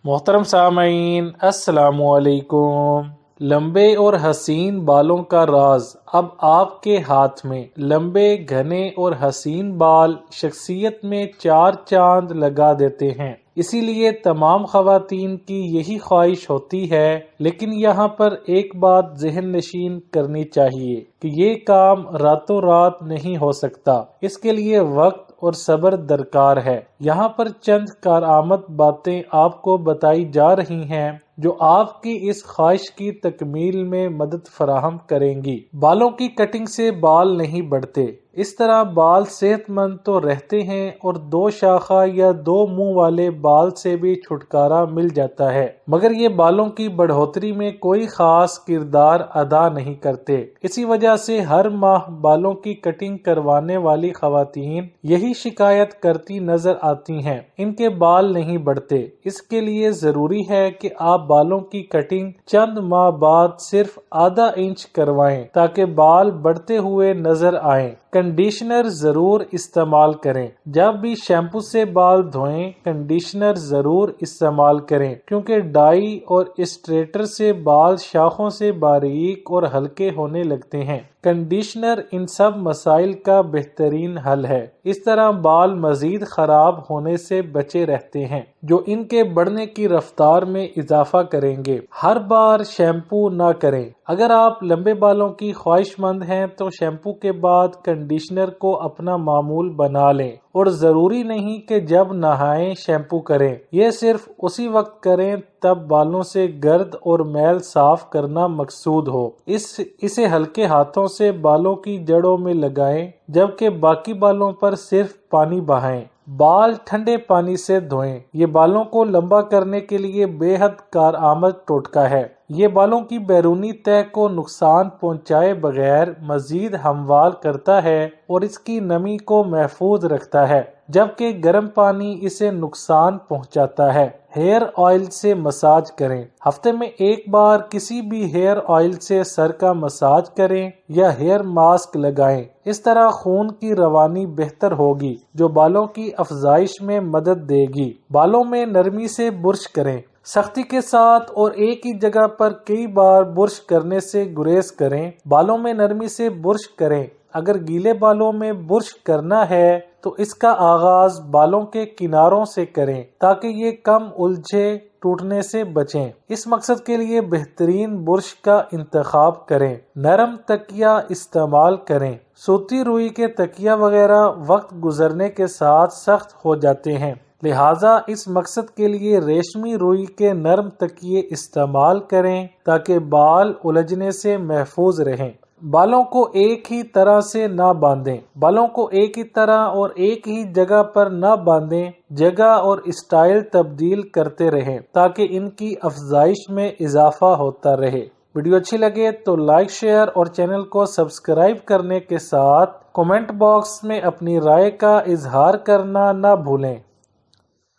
محترم سامعین، السلام علیکم۔ لمبے اور حسین بالوں کا راز اب آپ کے ہاتھ میں۔ لمبے، گھنے اور حسین بال شخصیت میں چار چاند لگا دیتے ہیں، اسی لیے تمام خواتین کی یہی خواہش ہوتی ہے۔ لیکن یہاں پر ایک بات ذہن نشین کرنی چاہیے کہ یہ کام راتوں رات نہیں ہو سکتا، اس کے لیے وقت اور صبر درکار ہے۔ یہاں پر چند کارآمد باتیں آپ کو بتائی جا رہی ہیں جو آپ کی اس خواہش کی تکمیل میں مدد فراہم کریں گی۔ بالوں کی کٹنگ سے بال نہیں بڑھتے، اس طرح بال صحت مند تو رہتے ہیں اور دو شاخہ یا دو منہ والے بال سے بھی چھٹکارا مل جاتا ہے، مگر یہ بالوں کی بڑھوتری میں کوئی خاص کردار ادا نہیں کرتے۔ اسی وجہ سے ہر ماہ بالوں کی کٹنگ کروانے والی خواتین یہی شکایت کرتی نظر آتی ہیں، ان کے بال نہیں بڑھتے۔ اس کے لیے ضروری ہے کہ آپ بالوں کی کٹنگ چند ماہ بعد صرف آدھا انچ کروائیں تاکہ بال بڑھتے ہوئے نظر آئیں۔ کنڈیشنر ضرور استعمال کریں۔ جب بھی شیمپو سے بال دھوئیں، کنڈیشنر ضرور استعمال کریں، کیونکہ ڈائی اور اسٹریٹر سے بال شاخوں سے باریک اور ہلکے ہونے لگتے ہیں۔ کنڈیشنر ان سب مسائل کا بہترین حل ہے۔ اس طرح بال مزید خراب ہونے سے بچے رہتے ہیں، جو ان کے بڑھنے کی رفتار میں اضافہ کریں گے۔ ہر بار شیمپو نہ کریں۔ اگر آپ لمبے بالوں کی خواہش مند ہیں تو شیمپو کے بعد کنڈیشنر کو اپنا معمول بنا لیں، اور ضروری نہیں کہ جب نہائیں شیمپو کریں، یہ صرف اسی وقت کریں تب بالوں سے گرد اور میل صاف کرنا مقصود ہو۔ اسے ہلکے ہاتھوں سے بالوں کی جڑوں میں لگائیں، جبکہ باقی بالوں پر صرف پانی بہائیں۔ بال ٹھنڈے پانی سے دھوئیں۔ یہ بالوں کو لمبا کرنے کے لیے بے حد کارآمد ٹوٹکا ہے۔ یہ بالوں کی بیرونی تہہ کو نقصان پہنچائے بغیر مزید ہموار کرتا ہے اور اس کی نمی کو محفوظ رکھتا ہے، جبکہ گرم پانی اسے نقصان پہنچاتا ہے۔ ہیئر آئل سے مساج کریں۔ ہفتے میں ایک بار کسی بھی ہیئر آئل سے سر کا مساج کریں یا ہیئر ماسک لگائیں۔ اس طرح خون کی روانی بہتر ہوگی، جو بالوں کی افزائش میں مدد دے گی۔ بالوں میں نرمی سے برش کریں۔ سختی کے ساتھ اور ایک ہی جگہ پر کئی بار برش کرنے سے گریز کریں۔ بالوں میں نرمی سے برش کریں۔ اگر گیلے بالوں میں برش کرنا ہے تو اس کا آغاز بالوں کے کناروں سے کریں تاکہ یہ کم الجھے ٹوٹنے سے بچیں۔ اس مقصد کے لیے بہترین برش کا انتخاب کریں۔ نرم تکیا استعمال کریں۔ سوتی روئی کے تکیا وغیرہ وقت گزرنے کے ساتھ سخت ہو جاتے ہیں، لہٰذا اس مقصد کے لیے ریشمی روئی کے نرم تکیے استعمال کریں تاکہ بال الجھنے سے محفوظ رہیں۔ بالوں کو ایک ہی طرح سے نہ باندھیں۔ بالوں کو ایک ہی طرح اور ایک ہی جگہ پر نہ باندھیں، جگہ اور اسٹائل تبدیل کرتے رہیں تاکہ ان کی افزائش میں اضافہ ہوتا رہے۔ ویڈیو اچھی لگے تو لائک، شیئر اور چینل کو سبسکرائب کرنے کے ساتھ کمنٹ باکس میں اپنی رائے کا اظہار کرنا نہ بھولیں۔